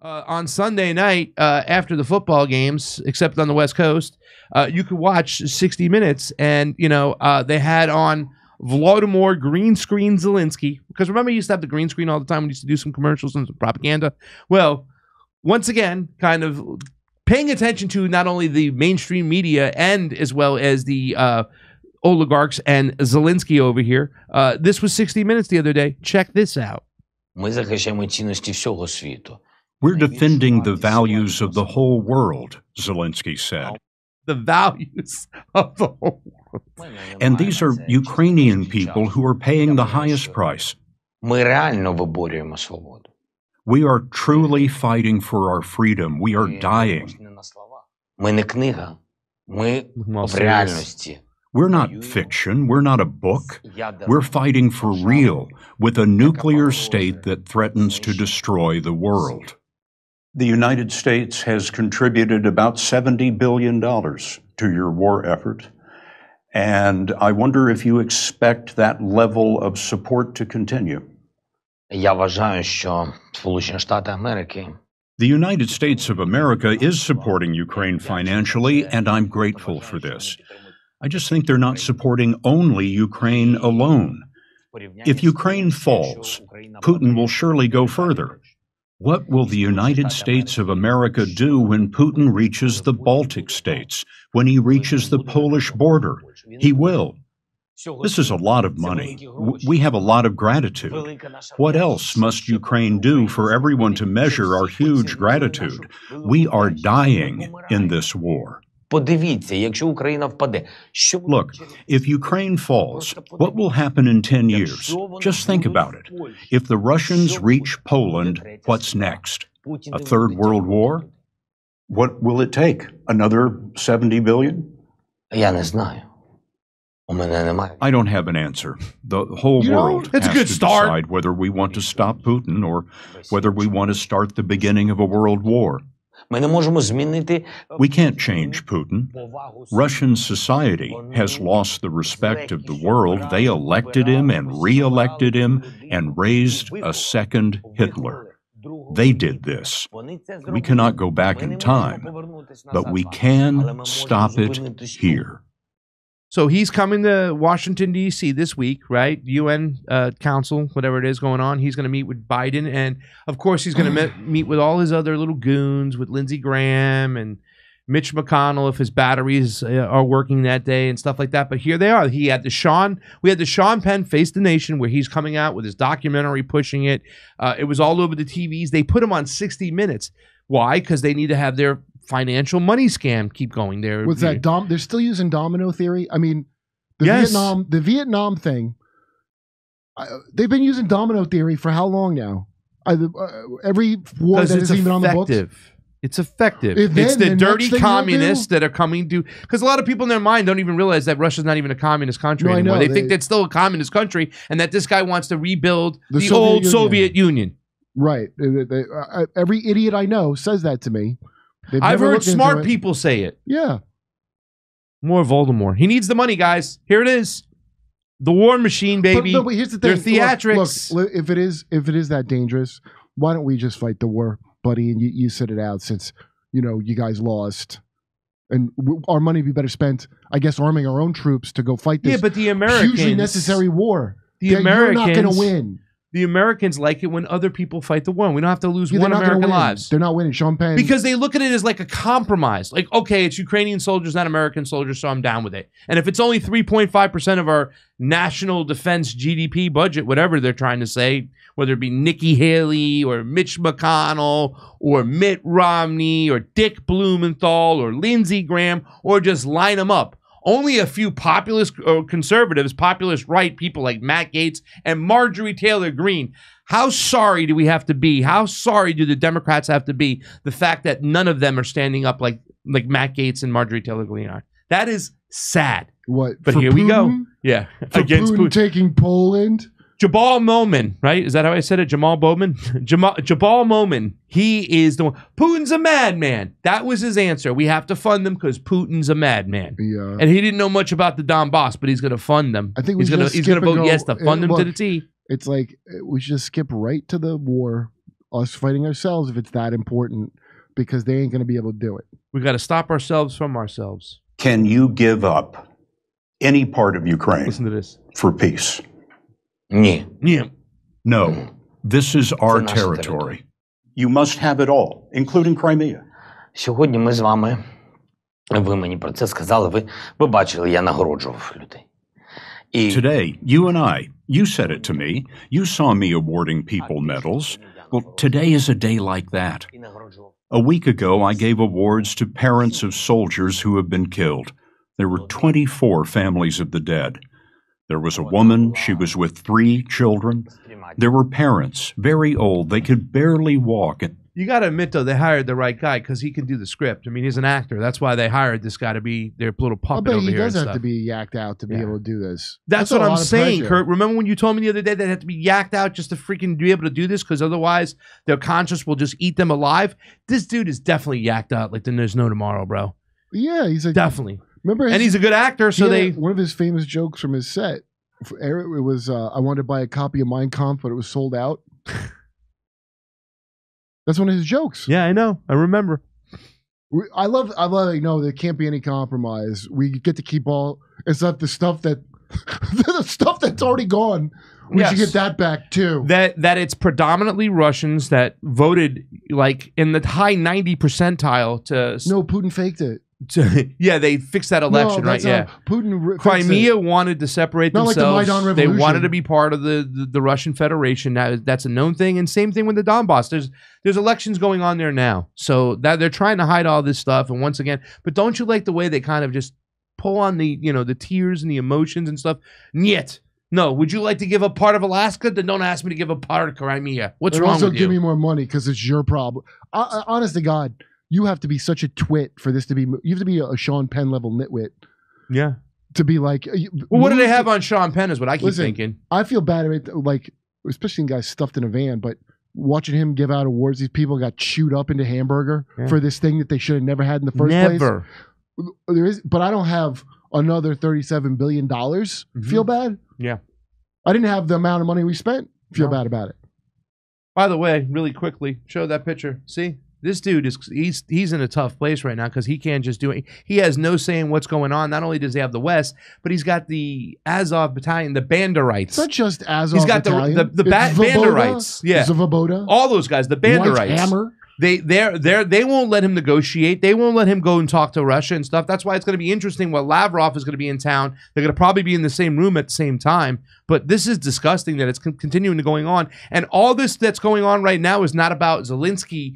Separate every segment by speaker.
Speaker 1: on Sunday night after the football games, except on the West Coast, you could watch 60 Minutes, and they had on Volodomyr green screen Zelensky, because remember he used to have the green screen all the time when he used to do some commercials and some propaganda. Well, once again, kind of paying attention to not only the mainstream media and as well as the oligarchs and Zelensky over here. This was 60 Minutes the other day. Check this out.
Speaker 2: We're defending the values of the whole world, Zelensky said.
Speaker 1: The values of the whole world.
Speaker 2: And these are Ukrainian people who are paying the highest price. We are truly fighting for our freedom. We are dying. We're not fiction. We're not a book. We're fighting for real with a nuclear state that threatens to destroy the world. The United States has contributed about $70 billion to your war effort. And I wonder if you expect that level of support to continue. The United States of America is supporting Ukraine financially, and I'm grateful for this. I just think they're not supporting only Ukraine alone. If Ukraine falls, Putin will surely go further. What will the United States of America do when Putin reaches the Baltic states, when he reaches the Polish border? He will. This is a lot of money. We have a lot of gratitude. What else must Ukraine do for everyone to measure our huge gratitude? We are dying in this war. Look, if Ukraine falls, what will happen in 10 years? Just think about it. If the Russians reach Poland, what's next? A third world war? What will it take? Another 70 billion? I don't have an answer. The whole world has to decide whether we want to stop Putin or whether we want to start the beginning of a world war. We can't change Putin. Russian society has lost the respect of the world. They elected him and re-elected him and raised a second Hitler. They did this. We cannot go back in time, but we can stop it here.
Speaker 1: So he's coming to Washington, D.C. this week, right? UN Council, whatever it is going on. He's going to meet with Biden. And, of course, he's going to meet with all his other little goons, with Lindsey Graham and Mitch McConnell, if his batteries are working that day and stuff like that. But here they are. We had the Sean Penn Face the Nation, where he's coming out with his documentary, pushing it. It was all over the TVs. They put him on 60 Minutes. Why? Because they need to have their financial money scam keep going there.
Speaker 3: What's that? They're still using domino theory. I mean, the Vietnam thing. They've been using domino theory for how long now? Every war that is even on the books.
Speaker 1: It's effective. It's the dirty communists that are coming to, because a lot of people in their mind don't even realize that Russia's not even a communist country anymore. They think it's still a communist country, and that this guy wants to rebuild the old Soviet Union.
Speaker 3: Right. Every idiot I know says that to me.
Speaker 1: I've heard smart people say it.
Speaker 3: Yeah.
Speaker 1: More Voldemort. He needs the money, guys. Here it is. The war machine, baby.
Speaker 3: But here's the thing.
Speaker 1: They're theatrics.
Speaker 3: Look, if it is that dangerous, why don't we just fight the war, buddy? And you sit it out, since you guys lost, and our money would be better spent, I guess, arming our own troops to go fight this.
Speaker 1: Yeah, but the Americans,
Speaker 3: hugely necessary war.
Speaker 1: You're not
Speaker 3: going to win.
Speaker 1: The Americans like it when other people fight the war. We don't have to lose one American lives.
Speaker 3: They're not winning. Sean Penn.
Speaker 1: Because they look at it as like a compromise. Like, okay, it's Ukrainian soldiers, not American soldiers, so I'm down with it. And if it's only 3.5% of our national defense GDP budget, whatever they're trying to say, whether it be Nikki Haley or Mitch McConnell or Mitt Romney or Dick Blumenthal or Lindsey Graham, or just line them up. Only a few populist conservatives, populist right people like Matt Gaetz and Marjorie Taylor Greene. How sorry do we have to be? How sorry do the Democrats have to be? The fact that none of them are standing up like Matt Gaetz and Marjorie Taylor Greene are. That is sad.
Speaker 3: What?
Speaker 1: But here we go. Yeah,
Speaker 3: against Putin taking Poland.
Speaker 1: Jabal Momin, right? Is that how I said it? Jamal Bowman? Jabal Momin. He is the one. Putin's a madman. That was his answer. We have to fund them because Putin's a madman.
Speaker 3: Yeah.
Speaker 1: And he didn't know much about the Donbass, but he's going to fund them.
Speaker 3: I think
Speaker 1: he's going to vote yes to fund them to the T.
Speaker 3: It's like we should just skip right to the war. us fighting ourselves if it's that important, because they ain't going to be able to do it.
Speaker 1: We got to stop ourselves from ourselves.
Speaker 2: Can you give up any part of Ukraine
Speaker 1: Listen to this.
Speaker 2: for peace?
Speaker 4: Ні.
Speaker 1: Yeah.
Speaker 2: No, this is our territory. You must have it all, including Crimea.
Speaker 4: Сьогодні ми з вами, ви мені про це сказали, ви бачили, я нагороджував людей.
Speaker 2: Today, you and I, you said it to me. You saw me awarding people medals. Well, today is a day like that. A week ago, I gave awards to parents of soldiers who have been killed. There were 24 families of the dead. There was a woman, she was with 3 children. There were parents, very old, they could barely walk.
Speaker 1: You got to admit, though, they hired the right guy because he can do the script. I mean, he's an actor. That's why they hired this guy to be their little puppet over here.
Speaker 3: He does
Speaker 1: and
Speaker 3: have
Speaker 1: stuff.
Speaker 3: to be yacked out to be able to do this.
Speaker 1: That's what
Speaker 3: a
Speaker 1: I'm
Speaker 3: lot of
Speaker 1: saying,
Speaker 3: pressure.
Speaker 1: Kurt. Remember when you told me the other day they had to be yacked out just to freaking be able to do this because otherwise their conscience will just eat them alive? This dude is definitely yacked out like there's no tomorrow, bro.
Speaker 3: Yeah, he's like
Speaker 1: Definitely.
Speaker 3: Remember,
Speaker 1: and he's a good actor, so
Speaker 3: one of his famous jokes from his set. It was I wanted to buy a copy of Mein Kampf, but it was sold out. That's one of his jokes.
Speaker 1: Yeah, I know. I remember.
Speaker 3: I love. No, there can't be any compromise. We get to keep all. It's not the stuff that the stuff that's already gone. We should get that back too.
Speaker 1: That it's predominantly Russians that voted like in the high 90 percentile to.
Speaker 3: No, Putin faked it.
Speaker 1: Yeah, they fixed that election, right? Yeah,
Speaker 3: Putin.
Speaker 1: Crimea wanted to separate
Speaker 3: Not
Speaker 1: themselves.
Speaker 3: like the Maidan
Speaker 1: They
Speaker 3: Revolution.
Speaker 1: wanted to be part of the Russian Federation. That's a known thing, and same thing with the Donbass. There's elections going on there now, so that they're trying to hide all this stuff. And once again, but don't you like the way they kind of just pull on the the tears and the emotions and stuff? Niet. No, would you like to give up part of Alaska? Then don't ask me to give up part of Crimea. What's wrong with you?
Speaker 3: Also, give me more money because it's your problem. Honest to God. You have to be such a twit for this to be. You have to be a Sean Penn level nitwit.
Speaker 1: Yeah.
Speaker 3: To be like.
Speaker 1: Well, what do they have on Sean Penn is what I keep thinking.
Speaker 3: I feel bad at it, like, especially in guys stuffed in a van, but watching him give out awards, these people got chewed up into hamburger for this thing that they should have never had in the first place. There is, but I don't have another $37 billion. Feel bad?
Speaker 1: Yeah.
Speaker 3: I didn't have the amount of money we spent. Feel bad about it.
Speaker 1: By the way, really quickly, show that picture. See? This dude he's in a tough place right now because he can't just do it. He has no say in what's going on. Not only does he have the West, but he's got the Azov battalion, the Banderites.
Speaker 3: It's not just Azov
Speaker 1: He's got
Speaker 3: battalion.
Speaker 1: the Banderites. Yeah.
Speaker 3: Zvoboda.
Speaker 1: All those guys, the Banderites.
Speaker 3: Hammer.
Speaker 1: They won't let him negotiate. They won't let him go and talk to Russia and stuff. That's why it's going to be interesting. While Lavrov is going to be in town, they're going to probably be in the same room at the same time. But this is disgusting that it's continuing to going on. And all this that's going on right now is not about Zelensky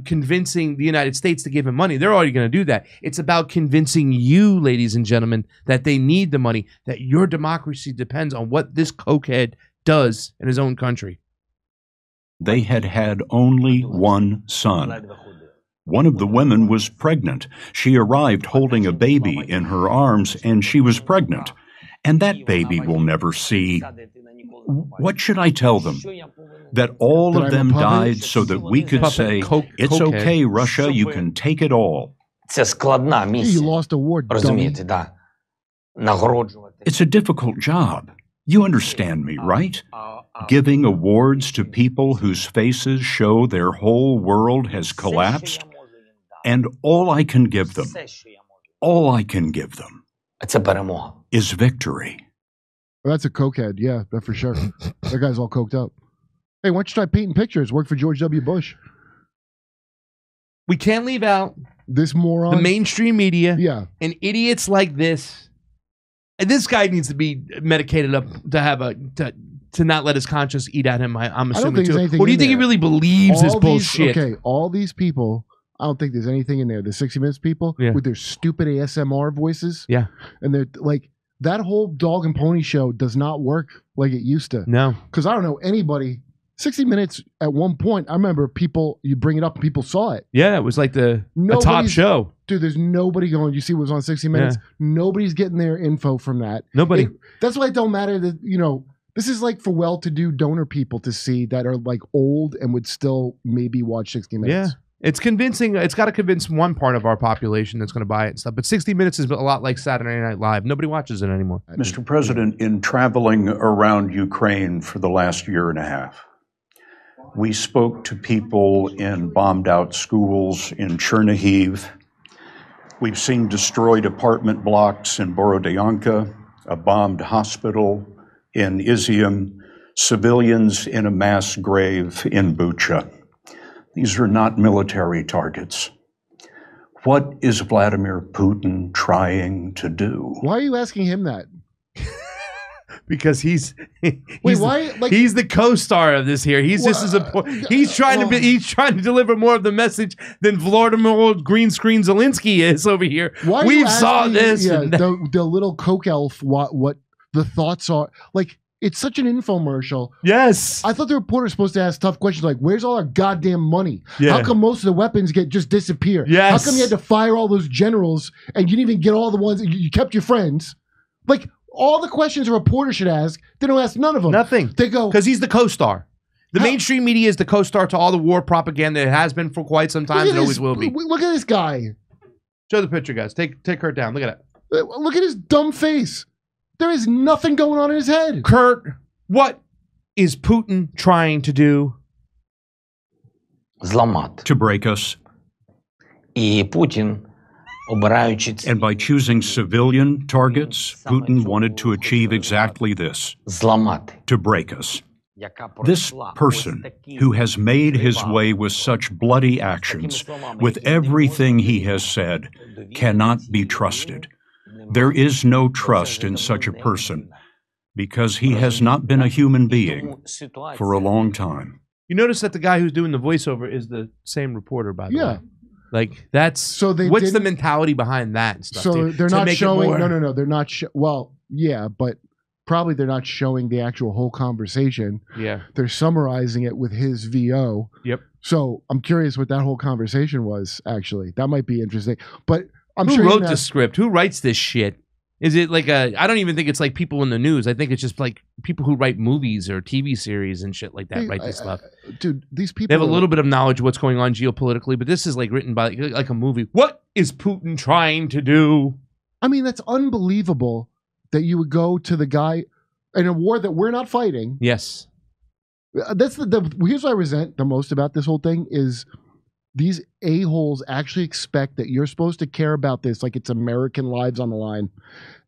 Speaker 1: convincing the United States to give him money. They're already going to do that. It's about convincing you, ladies and gentlemen, that they need the money, that your democracy depends on what this cokehead does in his own country.
Speaker 2: They had had only one son. One of the women was pregnant. She arrived holding a baby in her arms, and she was pregnant. And that baby will never see. What should I tell them? That all of them died so that we could say, it's okay, Russia, you can take it all.
Speaker 4: Це складна місія.
Speaker 3: You lost a war,
Speaker 4: Розумієте, да. Нагороджувати.
Speaker 2: It's a difficult job. You understand me, right? Giving awards to people whose faces show their whole world has collapsed. And all I can give them,
Speaker 4: Це перемога.
Speaker 2: is victory.
Speaker 3: Well, that's a cokehead. Yeah, that for sure. That guy's all coked up. Hey, why don't you try painting pictures? Work for George W. Bush.
Speaker 1: We can't leave out
Speaker 3: this moron.
Speaker 1: The mainstream media.
Speaker 3: Yeah.
Speaker 1: And idiots like this. And this guy needs to be medicated up to have to not let his conscience eat at him. I'm assuming too. Or do you think he really believes this bullshit?
Speaker 3: Okay, all these people. I don't think there's anything in there. The 60 Minutes people with their stupid ASMR voices.
Speaker 1: Yeah.
Speaker 3: And they're like, that whole dog and pony show does not work like it used to.
Speaker 1: No.
Speaker 3: Because I don't know anybody. 60 Minutes at one point, I remember people, you bring it up and people saw it.
Speaker 1: Yeah, it was like a top show.
Speaker 3: Dude, there's nobody going, you see what was on 60 Minutes? Yeah. Nobody's getting their info from that.
Speaker 1: Nobody.
Speaker 3: That's why it don't matter that, this is like for well-to-do donor people to see that are like old and would still maybe watch 60 Minutes.
Speaker 1: Yeah. It's convincing. It's got to convince one part of our population that's going to buy it and stuff. But 60 Minutes is a lot like Saturday Night Live. Nobody watches it anymore.
Speaker 2: Mr. President, in traveling around Ukraine for the last year and a half, We spoke to people in bombed-out schools in Chernihiv. We've seen destroyed apartment blocks in Borodyanka, a bombed hospital in Izium, civilians in a mass grave in Bucha. These are not military targets. What is Vladimir Putin trying to do?
Speaker 3: Why are you asking him that?
Speaker 1: Because he's
Speaker 3: why? Like,
Speaker 1: he's the co-star of this here. He's just as important. He's trying to deliver more of the message than Volodomyr green screen Zelensky is over here.
Speaker 3: Why
Speaker 1: We've saw this.
Speaker 3: Yeah, the little coke elf. What the thoughts are like? It's such an infomercial.
Speaker 1: Yes.
Speaker 3: I thought the reporter's supposed to ask tough questions like, "Where's all our goddamn money?
Speaker 1: Yeah.
Speaker 3: How come most of the weapons just disappear?
Speaker 1: Yes.
Speaker 3: How come you had to fire all those generals and you didn't even get all the ones you kept your friends?" Like. All the questions a reporter should ask, they don't ask none of them.
Speaker 1: Nothing.
Speaker 3: They go
Speaker 1: because he's the co-star. The mainstream media is the co-star to all the war propaganda. It has been for quite some time. It always will be.
Speaker 3: Look at this guy.
Speaker 1: Show the picture, guys. Take Kurt down. Look at it.
Speaker 3: Look at his dumb face. There is nothing going on in his head.
Speaker 1: Kurt, what is Putin trying to do?
Speaker 4: Зламати.
Speaker 2: To break us.
Speaker 4: І Путін, обираючи ці...
Speaker 2: And by choosing civilian targets, Putin wanted to achieve exactly this.
Speaker 4: Зламати.
Speaker 2: To break us. This person who has made his way with such bloody actions, with everything he has said, cannot be trusted. There is no trust in such a person because he has not been a human being for a long time.
Speaker 1: You notice that the guy who's doing the voiceover is the same reporter, by the way. Like, that's...
Speaker 3: So
Speaker 1: what's the mentality behind that and stuff?
Speaker 3: So they're not showing... No. They're not... Well, yeah, but probably they're not showing the actual whole conversation.
Speaker 1: Yeah.
Speaker 3: They're summarizing it with his VO.
Speaker 1: Yep.
Speaker 3: So I'm curious what that whole conversation was, actually. That might be interesting. But I'm
Speaker 1: Who
Speaker 3: sure...
Speaker 1: Who wrote the script? Who writes this shit? Is it like a... I don't even think it's like people in the news. I think it's just like people who write movies or TV series and shit like that write this stuff.
Speaker 3: Dude, these people...
Speaker 1: They have a little bit of knowledge of what's going on geopolitically, but this is like written by like a movie. What is Putin trying to do?
Speaker 3: I mean, that's unbelievable that you would go to the guy in a war that we're not fighting.
Speaker 1: Yes.
Speaker 3: That's here's what I resent the most about this whole thing is these a-holes actually expect that you're supposed to care about this like it's American lives on the line.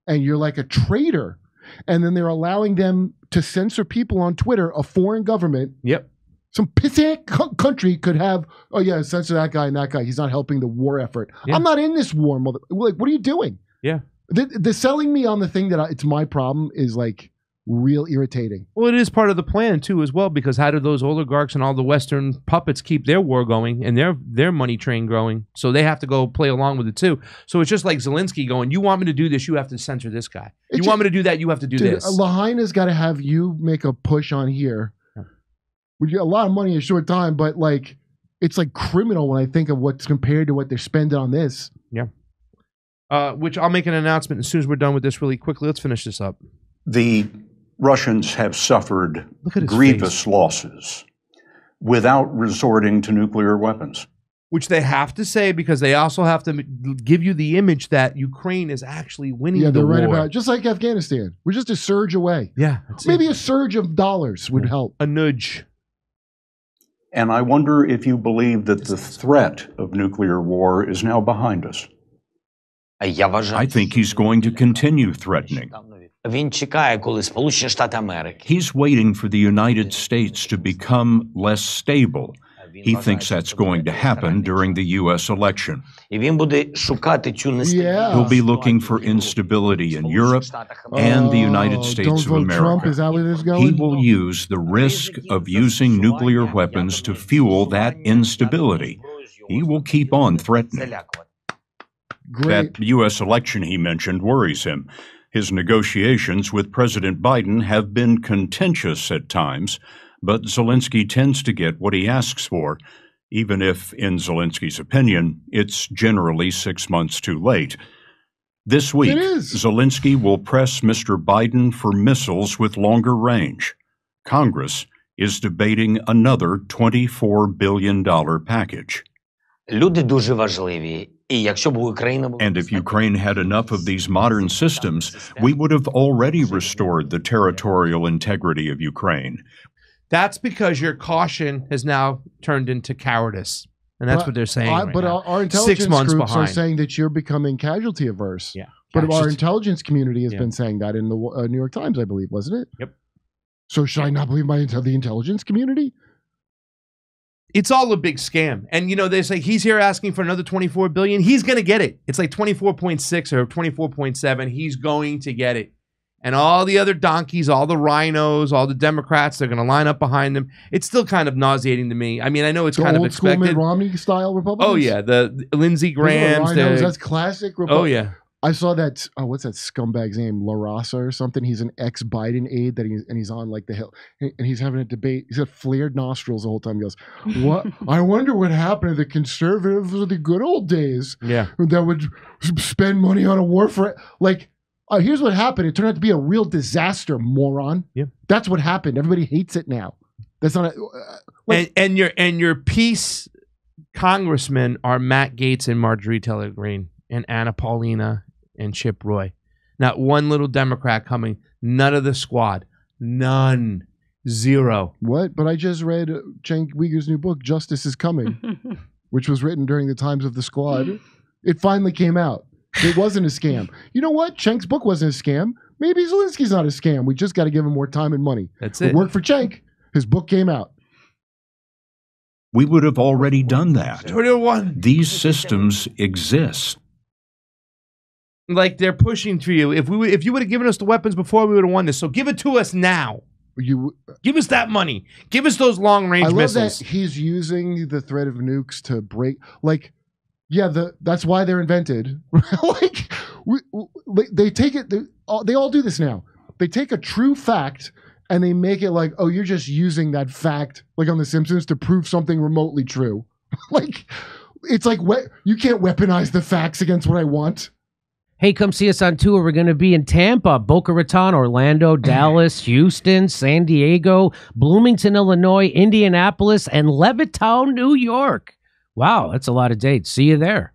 Speaker 3: And you're like a traitor. And then they're allowing them to censor people on Twitter, a foreign government.
Speaker 1: Yep. Some
Speaker 3: pissant country could have, oh yeah, censor that guy and that guy. He's not helping the war effort. Yeah. I'm not in this war, mother. Like, what are you doing?
Speaker 1: Yeah.
Speaker 3: The selling me on the thing that it's my problem is like real irritating.
Speaker 1: Well, it is part of the plan too, as well, because how do those oligarchs and all the Western puppets keep their war going and their money train growing? So they have to go play along with it too. So it's just like Zelensky going, "You want me to do this? You have to censor this guy. You want me to do that? You have to do this."
Speaker 3: Lahaina's got to have you make a push on here. We get a lot of money in a short time, but like it's like criminal when I think of what's compared to what they're spending on this.
Speaker 1: Yeah. Which I'll make an announcement as soon as we're done with this really quickly. Let's finish this up.
Speaker 2: The Russians have suffered grievous losses without resorting to nuclear weapons.
Speaker 1: Which they have to say because they also have to give you the image that Ukraine is actually winning the war. Yeah,
Speaker 3: they're right about it. Just like Afghanistan. We're just a surge away.
Speaker 1: Yeah.
Speaker 3: Maybe a surge of dollars would help.
Speaker 1: A nudge.
Speaker 2: And I wonder if you believe that the threat of nuclear war is now behind us. I think he's going to continue threatening. He's waiting for the United States to become less stable. He thinks that's going to happen during the U.S. election. He'll be looking for instability in Europe and the United States of America.
Speaker 3: Trump, is that where this is going?
Speaker 2: He will use the risk of using nuclear weapons to fuel that instability. He will keep on threatening. That U.S. election he mentioned worries him. His negotiations with President Biden have been contentious at times, but Zelensky tends to get what he asks for, even if, in Zelensky's opinion, it's generally 6 months too late. This week, Zelensky will press Mr. Biden for missiles with longer range. Congress is debating another $24 billion package.
Speaker 4: Люди дуже важливі.
Speaker 2: And if Ukraine had enough of these modern systems, we would have already restored the territorial integrity of Ukraine.
Speaker 1: That's because your caution has now turned into cowardice. And that's what they're saying.
Speaker 3: Our intelligence groups are saying that you're becoming casualty averse.
Speaker 1: Yeah.
Speaker 3: But our intelligence community has been saying that in the New York Times, I believe, wasn't it?
Speaker 1: Yep.
Speaker 3: So should I not believe the intelligence community?
Speaker 1: It's all a big scam. And, you know, they say he's here asking for another $24 billion. He's going to get it. It's like 24.6 or 24.7. He's going to get it. And all the other donkeys, all the rhinos, all the Democrats, they're going to line up behind him. It's still kind of nauseating to me. I mean, I know it's kind of expected.
Speaker 3: Old school Mitt Romney style Republicans?
Speaker 1: Oh, yeah. The Lindsey Grahams.
Speaker 3: That's classic Republican.
Speaker 1: Oh, yeah.
Speaker 3: I saw that. Oh, what's that scumbag's name? La Raza or something. He's an ex-Biden aide and he's on like the Hill, and he's having a debate. He's got flared nostrils the whole time. He goes, "What? I wonder what happened to the conservatives of the good old days.
Speaker 1: Yeah,
Speaker 3: that would spend money on a war for like." Here's what happened. It turned out to be a real disaster, moron.
Speaker 1: Yeah,
Speaker 3: that's what happened. Everybody hates it now. That's not.
Speaker 1: And your peace congressmen are Matt Gaetz and Marjorie Taylor Greene and Anna Paulina and Chip Roy. Not one little Democrat coming. None of the squad. None. Zero.
Speaker 3: What? But I just read Cenk Uyghur's new book, Justice is Coming, which was written during the times of the squad. It finally came out. It wasn't a scam. You know what? Cenk's book wasn't a scam. Maybe Zelensky's not a scam. We just got to give him more time and money.
Speaker 1: That's it.
Speaker 3: It worked for Cenk. His book came out.
Speaker 2: We would have already done that.
Speaker 1: 21.
Speaker 2: These systems exist.
Speaker 1: Like they're pushing for you. If you would have given us the weapons before, we would have won this. So give it to us now. Give us that money. Give us those long range missiles. I love that
Speaker 3: he's using the threat of nukes to break. Like, yeah, that's why they're invented. Like, they take it. They all do this now. They take a true fact and they make it like, oh, you're just using that fact, like on The Simpsons, to prove something remotely true. Like, it's like you can't weaponize the facts against what I want.
Speaker 5: Hey, come see us on tour. We're going to be in Tampa, Boca Raton, Orlando, Dallas, Houston, San Diego, Bloomington, Illinois, Indianapolis, and Levittown, New York. Wow, that's a lot of dates. See you there.